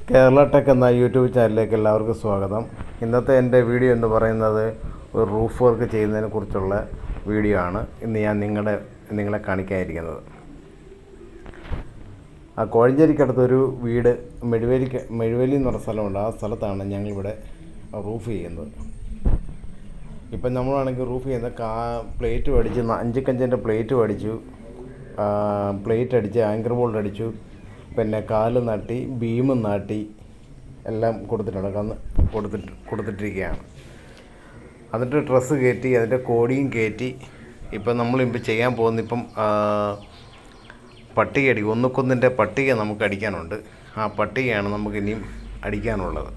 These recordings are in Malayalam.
കേരള ടെക് എന്ന യൂട്യൂബ് ചാനലിലേക്ക് എല്ലാവർക്കും സ്വാഗതം. ഇന്നത്തെ എൻ്റെ വീഡിയോ എന്ന് പറയുന്നത് ഒരു റൂഫ് വർക്ക് ചെയ്യുന്നതിനെ കുറിച്ചുള്ള വീഡിയോ ആണ്. ഇന്ന് ഞാൻ നിങ്ങളെ കാണിക്കാനിരിക്കുന്നത്. കോഴഞ്ചേരിക്കടുത്തൊരു വീട് മെഴുവേലി എന്ന് പറഞ്ഞ സ്ഥലമുണ്ട്. ആ സ്ഥലത്താണ് ഞങ്ങളിവിടെ റൂഫ് ചെയ്യുന്നത്. ഇപ്പം നമ്മളാണെങ്കിൽ റൂഫ് ചെയ്യുന്നത് പ്ലേറ്റ് അടിച്ച് 5 കഞ്ചിൻ്റെ പ്ലേറ്റ് അടിച്ചു, പ്ലേറ്റ് അടിച്ച്, ആങ്കർ ബോൾട്ട് അടിച്ചു, പിന്നെ കാല് നാട്ടി, ബീമും നാട്ടി എല്ലാം കൊടുത്തിട്ടിരിക്കുകയാണ്. എന്നിട്ട് ഡ്രസ്സ് കയറ്റി, അതിൻ്റെ കോടിയും കയറ്റി. ഇപ്പം നമ്മളിപ്പോൾ ചെയ്യാൻ പോകുന്ന പട്ടിക അടിക്കും. ഒന്നുക്കൊന്നിൻ്റെ പട്ടിക നമുക്ക് അടിക്കാനുണ്ട്. ആ പട്ടികയാണ് നമുക്കിനിയും അടിക്കാനുള്ളത്.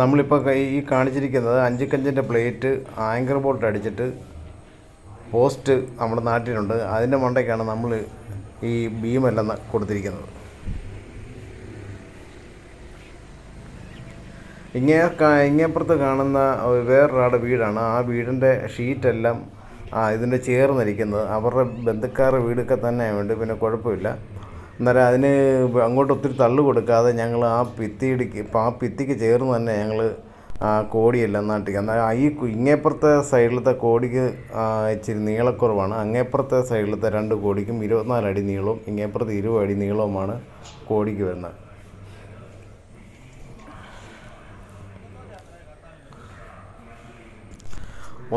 നമ്മളിപ്പോൾ ഈ കാണിച്ചിരിക്കുന്നത് 5 കഞ്ചിൻ്റെ പ്ലേറ്റ് ആങ്കർ ബോൾട്ട് അടിച്ചിട്ട് പോസ്റ്റ് നമ്മുടെ നാട്ടിലുണ്ട്. അതിൻ്റെ മണ്ടയ്ക്കാണ് നമ്മൾ ഈ ബീമെല്ലാം കൊടുത്തിരിക്കുന്നത്. ഇങ്ങേപ്പുറത്ത് കാണുന്ന വേറൊരാളുടെ വീടാണ്. ആ വീടിൻ്റെ ഷീറ്റെല്ലാം ഇതിൻ്റെ ചേർന്നിരിക്കുന്നത്. അവരുടെ ബന്ധുക്കാരുടെ വീടൊക്കെ തന്നെ ആയതുകൊണ്ട് പിന്നെ കുഴപ്പമില്ല. അന്നേരം അതിന് അങ്ങോട്ട് ഒത്തിരി തള്ളു കൊടുക്കാതെ ഞങ്ങൾ ആ ഭിത്തിക്ക് ചേർന്ന് തന്നെ ഞങ്ങൾ കോടിയെല്ലാം നാട്ടി. എന്നാൽ ഇങ്ങേപ്പുറത്തെ സൈഡിലത്തെ കോടിക്ക് ഇച്ചിരി നീളക്കുറവാണ്. അങ്ങേപ്പുറത്തെ സൈഡിലത്തെ 2 കോടിക്കും 24 അടി നീളവും ഇങ്ങേപ്പുറത്ത് 20 അടി നീളവുമാണ് കോടിക്ക് വരുന്നത്.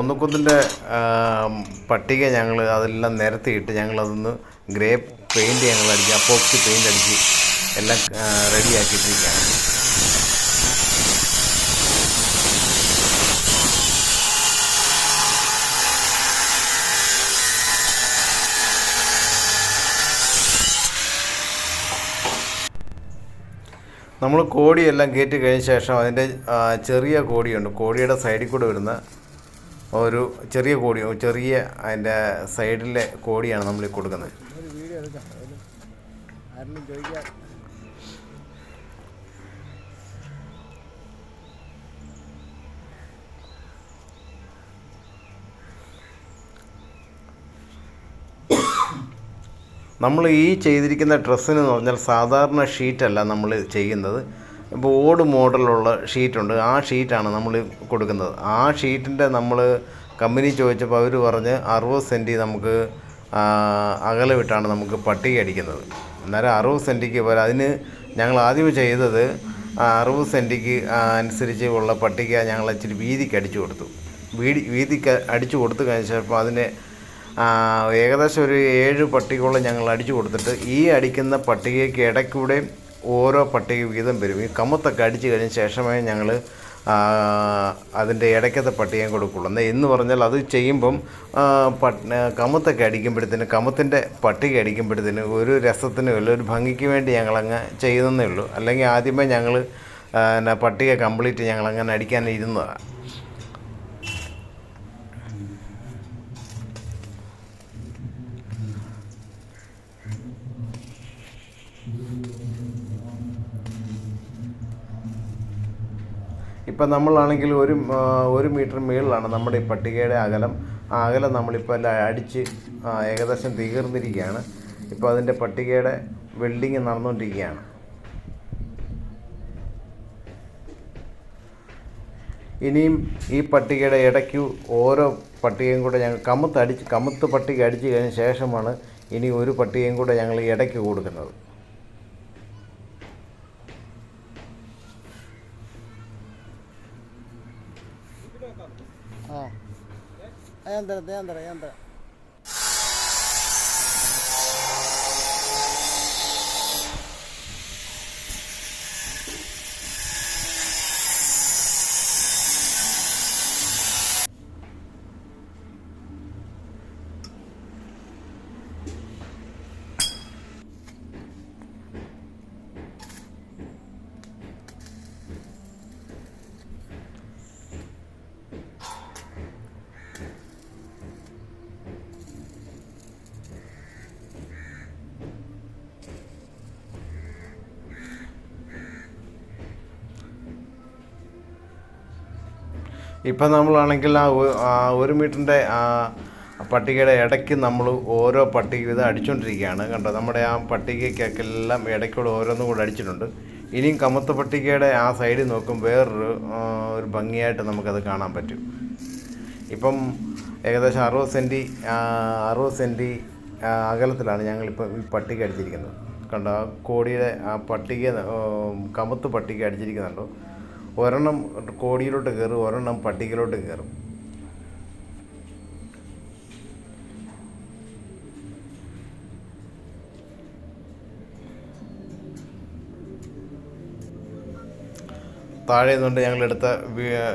ഒന്നുക്കൊന്നിൻ്റെ പട്ടിക ഞങ്ങൾ അതെല്ലാം നിരത്തിയിട്ട് ഞങ്ങളതൊന്ന് ഗ്രേ പെയിൻറ്റ് ഞങ്ങളടിച്ച്, അപ്പോക്സി പെയിൻ്റ് അടിച്ച് എല്ലാം റെഡിയാക്കിയിട്ടിരിക്കുകയാണ്. നമ്മൾ കോടിയെല്ലാം കയറ്റി കഴിഞ്ഞ ശേഷം അതിൻ്റെ ചെറിയ കോടിയുണ്ട്. കോടിയുടെ സൈഡിൽ കൂടെ വരുന്ന ഒരു ചെറിയ കോടി, അതിൻ്റെ സൈഡിലെ കോടിയാണ് നമ്മൾ കൊടുക്കുന്നത്. നമ്മൾ ഈ ചെയ്തിരിക്കുന്ന ഡ്രസ്സിന് എന്ന് പറഞ്ഞാൽ സാധാരണ ഷീറ്റല്ല നമ്മൾ ചെയ്യുന്നത്. ഇപ്പോൾ ഓട് മോഡലുള്ള ഷീറ്റുണ്ട്. ആ ഷീറ്റാണ് നമ്മൾ കൊടുക്കുന്നത്. ആ ഷീറ്റിൻ്റെ നമ്മൾ കമ്പനി ചോദിച്ചപ്പോൾ അവർ പറഞ്ഞ് 60 സെൻറ്റി നമുക്ക് അകലമിട്ടാണ് നമുക്ക് പട്ടിക അടിക്കുന്നത്. അന്നേരം 60 സെൻറ്റിക്ക് പോലെ അതിന് ഞങ്ങൾ ആദ്യം ചെയ്തത് 60 സെൻറ്റിക്ക് അനുസരിച്ച് ഉള്ള പട്ടിക ഞങ്ങൾ ഇച്ചിരി വീതിക്ക് അടിച്ചു കൊടുത്തു. വീതിക്ക് അടിച്ചു കൊടുത്തു കഴിഞ്ഞ ശേഷം അതിന് ഏകദേശം ഒരു 7 പട്ടികയോളം ഞങ്ങൾ അടിച്ചു കൊടുത്തിട്ട് ഈ അടിക്കുന്ന പട്ടികയ്ക്ക് ഇടയ്ക്കൂടെ ഓരോ പട്ടിക വീതം വരും. ഈ കമ്മത്തൊക്കെ അടിച്ചു കഴിഞ്ഞ ശേഷമേ ഞങ്ങൾ അതിൻ്റെ ഇടയ്ക്കത്തെ പട്ടികയും കൊടുക്കുള്ളൂ. എന്ന് പറഞ്ഞാൽ അത് ചെയ്യുമ്പം കമ്മത്തൊക്കെ അടിക്കുമ്പോഴത്തേന്, കമ്മത്തിൻ്റെ പട്ടിക അടിക്കുമ്പോഴത്തേന് ഒരു രസത്തിന് വല്ല ഒരു ഭംഗിക്ക് വേണ്ടി ഞങ്ങളങ്ങ് ചെയ്യുന്നതേ ഉള്ളൂ. അല്ലെങ്കിൽ ആദ്യമേ ഞങ്ങൾ പട്ടിക കംപ്ലീറ്റ് ഞങ്ങളങ്ങനെ അടിക്കാൻ ഇരുന്നതാണ്. ഇപ്പം നമ്മളാണെങ്കിൽ 1 മീറ്റർ മുകളിലാണ് നമ്മുടെ ഈ പട്ടികയുടെ അകലം. ആ അകലം നമ്മളിപ്പോൾ എല്ലാം അടിച്ച് ഏകദേശം തീർന്നിരിക്കുകയാണ്. ഇപ്പോൾ അതിൻ്റെ പട്ടികയുടെ വെൽഡിങ് നടന്നുകൊണ്ടിരിക്കുകയാണ്. ഇനിയും ഈ പട്ടികയുടെ ഇടയ്ക്ക് ഓരോ പട്ടികയും കൂടെ ഞങ്ങൾ കമുത്ത് പട്ടിക അടിച്ച് കഴിഞ്ഞ ശേഷമാണ് ഇനി ഒരു പട്ടികയും കൂടെ ഞങ്ങൾ ഇടയ്ക്ക് കൊടുക്കുന്നത്. യന്ത്ര ഇപ്പം നമ്മളാണെങ്കിൽ ആ 1 മീറ്ററിൻ്റെ പട്ടികയുടെ ഇടയ്ക്ക് നമ്മൾ ഓരോ പട്ടിക ഇത് അടിച്ചുകൊണ്ടിരിക്കുകയാണ്. കണ്ടോ, നമ്മുടെ ആ പട്ടികയ്ക്കെല്ലാം ഇടയ്ക്കൂടെ ഓരോന്നും കൂടെ അടിച്ചിട്ടുണ്ട്. ഇനിയും കമത്ത് പട്ടികയുടെ ആ സൈഡിൽ നോക്കും വേറൊരു ഒരു ഭംഗിയായിട്ട് നമുക്കത് കാണാൻ പറ്റും. ഇപ്പം ഏകദേശം 60 സെൻറ്റി അകലത്തിലാണ് ഞങ്ങളിപ്പോൾ ഈ പട്ടിക അടിച്ചിരിക്കുന്നത്. കണ്ടോ, ആ കോടിയുടെ ആ പട്ടിക കമത്ത് പട്ടിക അടിച്ചിരിക്കുന്നുണ്ടോ? ഒരെണ്ണം കോടിയിലോട്ട് കയറും, ഒരെണ്ണം പട്ടികയിലോട്ട് കയറും. താഴെ നിന്നുകൊണ്ട് ഞങ്ങൾ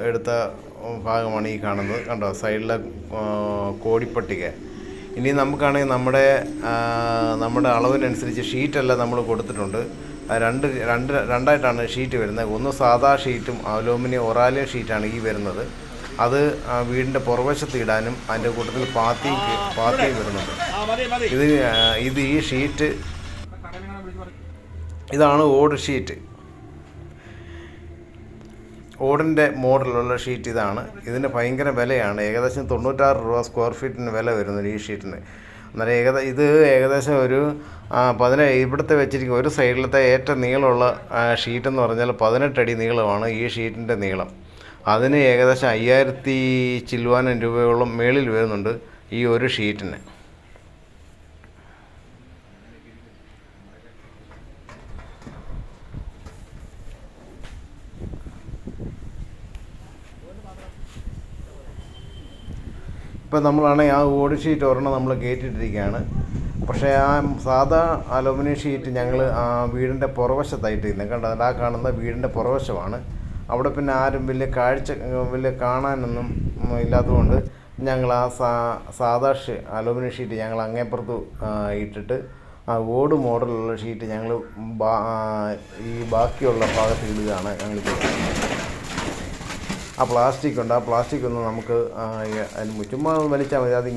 എടുത്ത ഭാഗമാണ് ഈ കാണുന്നത്. കണ്ടോ, സൈഡിലെ കോടിപ്പട്ടിക. ഇനി നമുക്കാണെങ്കിൽ നമ്മുടെ അളവിനനുസരിച്ച് ഷീറ്റെല്ലാം നമ്മൾ കൊടുത്തിട്ടുണ്ട്. രണ്ടായിട്ടാണ് ഷീറ്റ് വരുന്നത്. ഒന്ന് സാധാ ഷീറ്റും അലൂമിനിയം ഒറാലിയം ഷീറ്റാണ് ഈ വരുന്നത്. അത് വീടിൻ്റെ പുറവശത്ത് ഇടാനും അതിൻ്റെ കൂട്ടത്തിൽ പാത്തിയും വരുന്നുണ്ട്. ഇത് ഈ ഷീറ്റ് ഇതാണ് ഓട് ഷീറ്റ്. ഓടിൻ്റെ മോഡലുള്ള ഷീറ്റ് ഇതാണ്. ഇതിന് ഭയങ്കര വിലയാണ്. ഏകദേശം 96 രൂപ സ്ക്വയർ ഫീറ്റിന് വില വരുന്നത് ഈ ഷീറ്റിന്. അന്നേരം ഇത് ഏകദേശം ഒരു ഇവിടുത്തെ വെച്ചിരിക്കുന്ന ഒരു സൈഡിലത്തെ ഏറ്റവും നീളമുള്ള ഷീറ്റെന്ന് പറഞ്ഞാൽ 18 അടി നീളമാണ് ഈ ഷീറ്റിൻ്റെ നീളം. അതിന് ഏകദേശം 5000 ചില്ലുവാനം രൂപയോളം മേളിൽ വരുന്നുണ്ട് ഈ ഒരു ഷീറ്റിന്. ഇപ്പം നമ്മളാണെങ്കിൽ ആ ഓട് ഷീറ്റ് ഒരെണ്ണം നമ്മൾ കയറ്റിയിട്ടിരിക്കുകയാണ്. പക്ഷേ ആ സാധാ അലുമിനിയം ഷീറ്റ് ഞങ്ങൾ ആ വീടിൻ്റെ പുറവശത്തായിട്ടിരുന്നത്. കണ്ടത് ആ കാണുന്ന വീടിൻ്റെ പുറവശമാണ്. അവിടെ പിന്നെ ആരും വലിയ കാണാനൊന്നും ഇല്ലാത്തതുകൊണ്ട് ഞങ്ങൾ ആ സാധാ അലുമിനിയം ഷീറ്റ് ഞങ്ങൾ അങ്ങേപ്പുറത്ത് ഇട്ടിട്ട് ആ ഓട് മോഡലുള്ള ഷീറ്റ് ഞങ്ങൾ ഈ ബാക്കിയുള്ള ഭാഗത്ത് ഇടുകയാണ് ഞങ്ങൾ ചെയ്യുന്നത്. ആ പ്ലാസ്റ്റിക് ഉണ്ട്, ആ പ്ലാസ്റ്റിക് ഒന്ന് നമുക്ക് അതിന് ചുമ്മാ വലിച്ചാൽ മതി,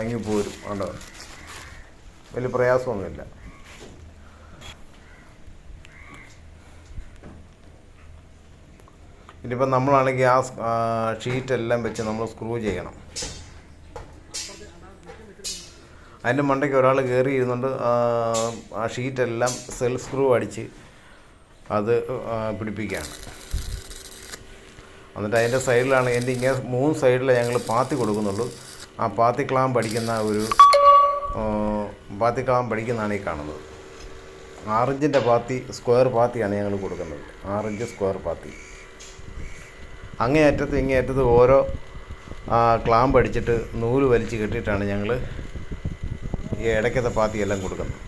ഇങ്ങ് പോരും. കണ്ടോ, വലിയ പ്രയാസമൊന്നുമില്ല. ഇനിയിപ്പം നമ്മളാണെങ്കിൽ ആ ഷീറ്റെല്ലാം വെച്ച് നമ്മൾ സ്ക്രൂ ചെയ്യണം. അതിൻ്റെ മണ്ടയ്ക്ക് ഒരാൾ കയറി ഇരുന്നുകൊണ്ട് ആ ഷീറ്റെല്ലാം സെൽഫ് സ്ക്രൂ അടിച്ച് അത് പിടിപ്പിക്കുകയാണ്. എന്നിട്ട് അതിൻ്റെ സൈഡിലാണ് ഇങ്ങനെ 3 സൈഡിൽ ഞങ്ങൾ പാത്തി കൊടുക്കുന്നുള്ളൂ. ആ പാത്തി ക്ലാമ്പ് അടിക്കുന്നതാണ് ഈ കാണുന്നത്. 6 ഇഞ്ചിൻ്റെ സ്ക്വയർ പാത്തിയാണ് ഞങ്ങൾ കൊടുക്കുന്നത്. 6 ഇഞ്ച് സ്ക്വയർ പാത്തി. അങ്ങേയറ്റത്ത് ഇങ്ങേയറ്റത്ത് ഓരോ ക്ലാമ്പ് അടിച്ചിട്ട് നൂല് വലിച്ച് കെട്ടിയിട്ടാണ് ഞങ്ങൾ ഈ ഇടയ്ക്കത്തെ പാത്തിയെല്ലാം കൊടുക്കുന്നത്.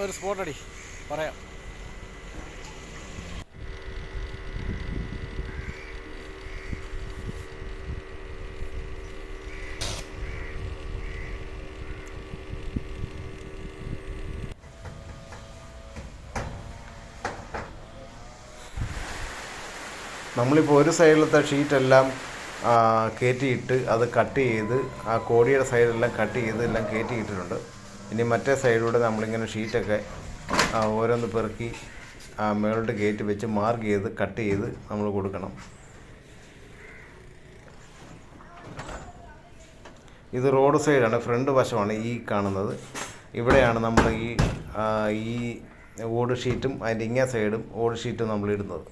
ഒരു സ്പോട്ട് അടി പറയാം. നമ്മളിപ്പോൾ ഒരു സൈഡിലത്തെ ഷീറ്റെല്ലാം കയറ്റിയിട്ട് അത് കട്ട് ചെയ്ത് ആ കോടിയുടെ സൈഡെല്ലാം കട്ട് ചെയ്ത് എല്ലാം കയറ്റിയിട്ടിട്ടുണ്ട്. ഇനി മറ്റേ സൈഡിലൂടെ നമ്മളിങ്ങനെ ഷീറ്റൊക്കെ ഓരോന്ന് പെറുക്കി മേളോട്ട് കയറ്റി വെച്ച് മാർക്ക് ചെയ്ത് കട്ട് ചെയ്ത് നമ്മൾ കൊടുക്കണം. ഇത് റോഡ് സൈഡാണ്, ഫ്രണ്ട് വശമാണ് ഈ കാണുന്നത്. ഇവിടെയാണ് നമ്മൾ ഈ ഓട് ഷീറ്റും അതിൻ്റെ ഇങ്ങേ സൈഡും ഓട് ഷീറ്റും നമ്മൾ ഇടുന്നത്.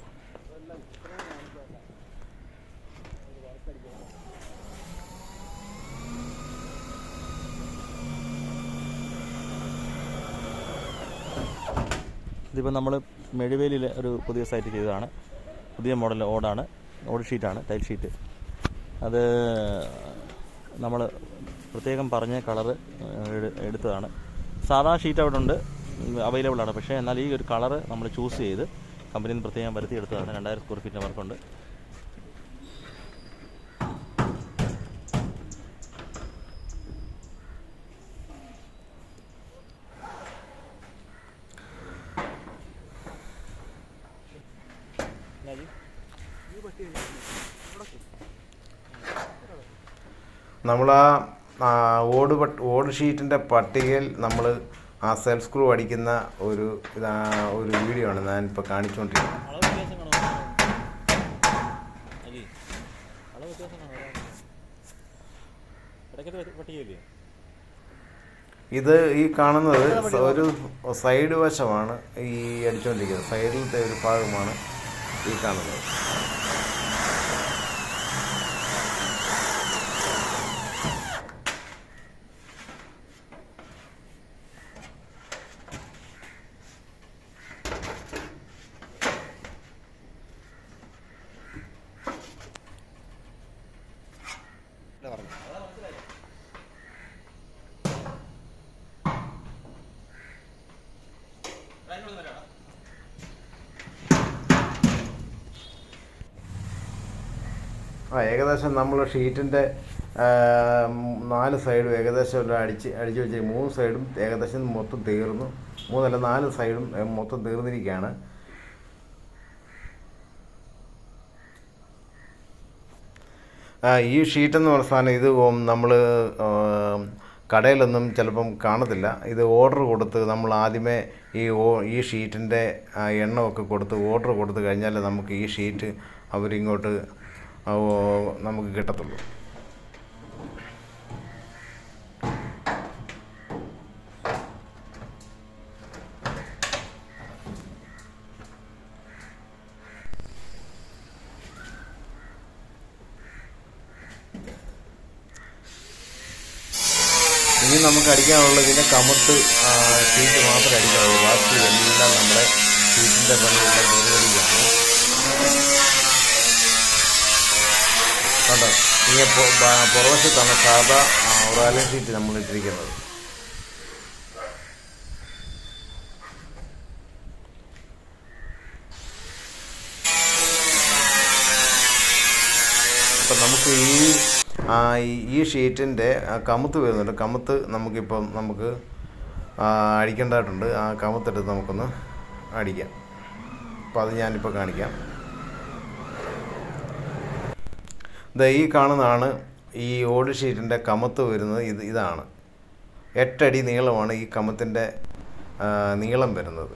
ഇതിപ്പോൾ നമ്മൾ മെഴുവേലിയിൽ ഒരു പുതിയ സൈറ്റ് ചെയ്തതാണ്. പുതിയ മോഡൽ ഓടാണ്, ഓട് ഷീറ്റാണ്, ടൈൽ ഷീറ്റ്. അത് നമ്മൾ പ്രത്യേകം പറഞ്ഞ കളറ് എടുത്തതാണ്. സാധാ ഷീറ്റ് അവിടെ ഉണ്ട്, അവൈലബിൾ ആണ്. പക്ഷേ എന്നാൽ ഈ ഒരു കളറ് നമ്മൾ ചൂസ് ചെയ്ത് കമ്പനിയിൽ നിന്ന് പ്രത്യേകം വരുത്തിയെടുത്തതാണ്. 2000 സ്ക്വയർ ഫീറ്റിൻ്റെ വർക്കുണ്ട്. നമ്മൾ ഓട് ഷീറ്റിൻ്റെ പട്ടികയിൽ നമ്മൾ ആ സെൽഫ് സ്ക്രൂ അടിക്കുന്ന ഒരു വീഡിയോ ആണ് ഞാനിപ്പോൾ കാണിച്ചുകൊണ്ടിരിക്കുന്നത്. ഇത് ഈ കാണുന്നത് ഒരു സൈഡ് വശമാണ് ഈ അടിച്ചുകൊണ്ടിരിക്കുന്നത്, സൈഡിലത്തെ ഒരു ഭാഗമാണ് ഈ കാണുന്നത്. ഏകദേശം നമ്മൾ ഷീറ്റിൻ്റെ 4 സൈഡും ഏകദേശം എല്ലാം അടിച്ച് വെച്ച് 3 സൈഡും ഏകദേശം മൊത്തം തീർന്നു. 4 സൈഡും മൊത്തം തീർന്നിരിക്കുകയാണ്. ഈ ഷീറ്റെന്ന് പറഞ്ഞ സാധനം ഇത് നമ്മൾ കടയിലൊന്നും ചിലപ്പം കാണത്തില്ല. ഇത് ഓർഡർ കൊടുത്ത് നമ്മൾ ആദ്യമേ ഈ ഷീറ്റിൻ്റെ എണ്ണമൊക്കെ കൊടുത്ത് ഓർഡർ കൊടുത്ത് കഴിഞ്ഞാൽ നമുക്ക് ഈ ഷീറ്റ് അവരിങ്ങോട്ട് നമുക്ക് കിട്ടത്തുള്ളൂ. ഇനി നമുക്ക് അടിക്കാനുള്ളത് ഇതിൻ്റെ കമത്ത് ഷീറ്റ് മാത്രമേ അടിക്കാനുള്ളൂ. ബാക്കി എല്ലാം നമ്മുടെ ഷീറ്റിൻ്റെ പണിയെല്ലാം പരിപാടിയാണ്. കണ്ടോ, ഈ പുറവശത്താണ് സാധാ ഒരാലൻ ഷീറ്റ് നമ്മൾ ഇട്ടിരിക്കുന്നത്. അപ്പം നമുക്ക് ഈ ഷീറ്റിൻ്റെ കമുത്ത് വരുന്നുണ്ട്. കമുത്ത് നമുക്ക് അടിക്കേണ്ടതായിട്ടുണ്ട്. ആ കമുത്തെടുത്ത് നമുക്കൊന്ന് അടിക്കാം. അപ്പോൾ അത് ഞാനിപ്പോൾ കാണിക്കാം. ഈ കാണുന്നതാണ് ഈ ഓട് ഷീറ്റിൻ്റെ കമത്ത് വരുന്നത്. ഇതാണ് 8 അടി നീളമാണ് ഈ കമത്തിൻ്റെ നീളം വരുന്നത്.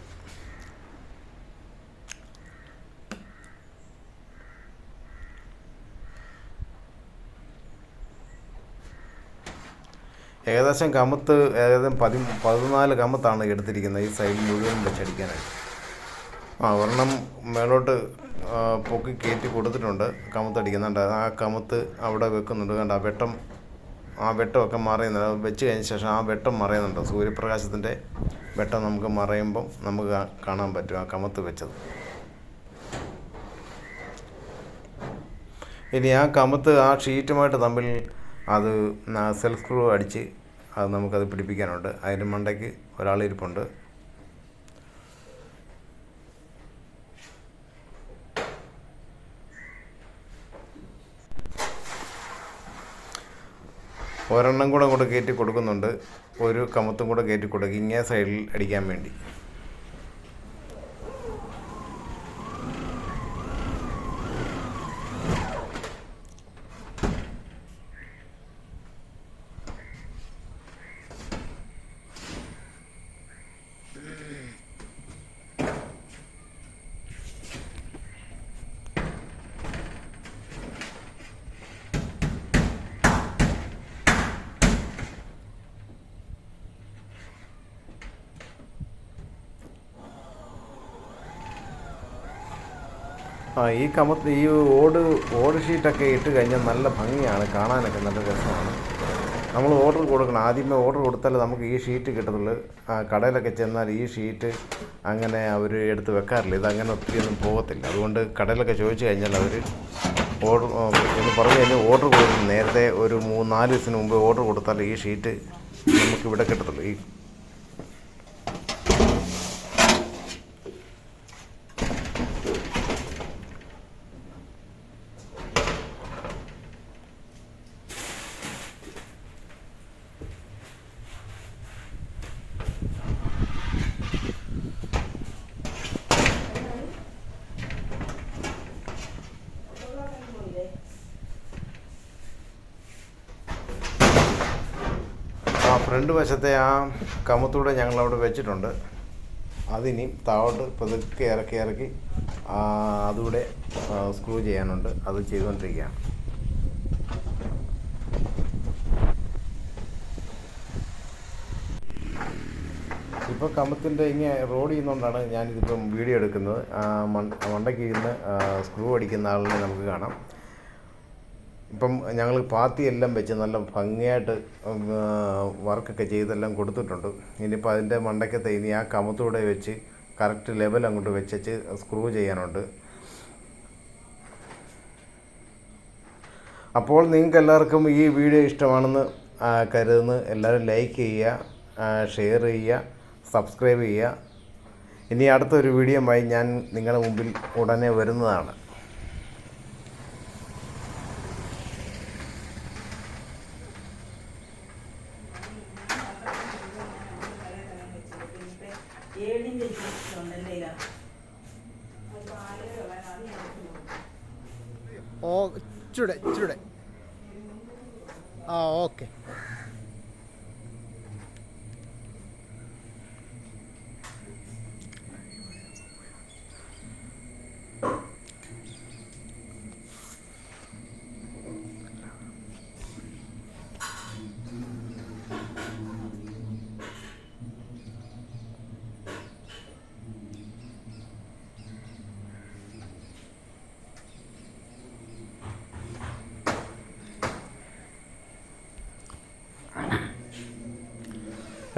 ഏകദേശം കമത്ത് 14 കമത്താണ് എടുത്തിരിക്കുന്നത് ഈ സൈഡിൽ മുഴുവൻ വെച്ചടിക്കാനായിട്ട്. ഒരെണ്ണം മേലോട്ട് പൊക്കി കയറ്റി കൊടുത്തിട്ടുണ്ട്, കമത്തടിക്കുന്നുണ്ട്. ആ കമത്ത് അവിടെ വെക്കുന്നുണ്ട്. കണ്ട ആ വെട്ടമൊക്കെ മറയുന്നുണ്ട്. വെച്ച് കഴിഞ്ഞ ശേഷം ആ വെട്ടം മറയുന്നുണ്ട്. സൂര്യപ്രകാശത്തിൻ്റെ വെട്ടം നമുക്ക് മറയുമ്പം നമുക്ക് കാണാൻ പറ്റും ആ കമത്ത് വെച്ചത്. ഇനി ആ കമത്ത് ആ ഷീറ്റുമായിട്ട് തമ്മിൽ അത് സെൽഫ് സ്ക്രൂ അടിച്ച് അത് നമുക്കത് പിടിപ്പിക്കാനുണ്ട്. അതിൻ്റെ മണ്ടയ്ക്ക് ഒരാളിരിപ്പുണ്ട്. ഒരെണ്ണം കൂടെ അങ്ങോട്ട് കയറ്റി കൊടുക്കുന്നുണ്ട്. ഒരു കമത്തും കൂടെ കയറ്റി കൊടുക്കുക ഇങ്ങേ സൈഡിൽ അടിക്കാൻ വേണ്ടി. ഈ ഓട് ഷീറ്റൊക്കെ ഇട്ട് കഴിഞ്ഞാൽ നല്ല ഭംഗിയാണ്, കാണാനൊക്കെ നല്ല രസമാണ്. നമ്മൾ ഓർഡർ കൊടുക്കണം. ആദ്യമേ ഓർഡർ കൊടുത്താൽ നമുക്ക് ഈ ഷീറ്റ് കിട്ടത്തുള്ളൂ. കടയിലൊക്കെ ചെന്നാൽ ഈ ഷീറ്റ് അങ്ങനെ അവർ എടുത്ത് വെക്കാറില്ല. ഇതങ്ങനെ ഒത്തിരിയൊന്നും പോകത്തില്ല. അതുകൊണ്ട് കടയിലൊക്കെ ചോദിച്ചു കഴിഞ്ഞാൽ അവർ ഓർഡർ എന്ന് പറഞ്ഞു കഴിഞ്ഞാൽ ഓർഡർ കൊടുക്കും. നേരത്തെ ഒരു 3-4 ദിവസത്തിന് മുമ്പ് ഓർഡർ കൊടുത്താൽ ഈ ഷീറ്റ് നമുക്കിവിടെ കിട്ടത്തുള്ളൂ. ഫ്രണ്ട് വശത്തെ ആ കമത്തൂടെ ഞങ്ങളവിടെ വെച്ചിട്ടുണ്ട്. അതിനി താഴോട്ട് പതുക്കെ ഇറക്കി അതുകൂടെ സ്ക്രൂ ചെയ്യാനുണ്ട്. അത് ചെയ്തുകൊണ്ടിരിക്കുകയാണ്. ഇപ്പോൾ കമത്തിൻ്റെ ഇങ്ങനെ റോഡ് ചെയ്യുന്നതുകൊണ്ടാണ് ഞാനിതിപ്പം വീഡിയോ എടുക്കുന്നത്. മണ്ടയ്ക്ക് ഇരുന്ന് സ്ക്രൂ അടിക്കുന്ന ആളിനെ നമുക്ക് കാണാം. ഇപ്പം ഞങ്ങൾ പാത്തിയെല്ലാം വെച്ച് നല്ല ഭംഗിയായിട്ട് വർക്കൊക്കെ ചെയ്തെല്ലാം കൊടുത്തിട്ടുണ്ട്. ഇനിയിപ്പോൾ അതിൻ്റെ മണ്ടയ്ക്കത്തെ ഇനി ആ കമത്തൂടെ വെച്ച് കറക്റ്റ് ലെവൽ അങ്ങോട്ട് വെച്ച് സ്ക്രൂ ചെയ്യാനുണ്ട്. അപ്പോൾ നിങ്ങൾക്ക് എല്ലാവർക്കും ഈ വീഡിയോ ഇഷ്ടമാണെന്ന് കരുതുന്നു. എല്ലാവരും ലൈക്ക് ചെയ്യുക, ഷെയർ ചെയ്യുക, സബ്സ്ക്രൈബ് ചെയ്യുക. ഇനി അടുത്തൊരു വീഡിയോയുമായി ഞാൻ നിങ്ങളുടെ മുമ്പിൽ ഉടനെ വരുന്നതാണ്. ഇച്ചിരൂടെ ഓക്കെ.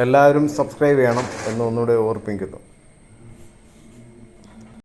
എല്ലാവരും സബ്സ്ക്രൈബ് ചെയ്യണം എന്ന് ഒന്നുകൂടെ ഓർപ്പിക്കുന്നു.